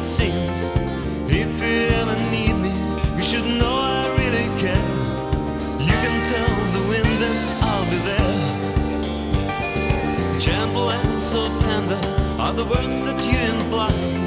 it seemed. If you ever need me, you should know I really care. You can tell the wind that I'll be there. Gentle and so tender are the words that you imply.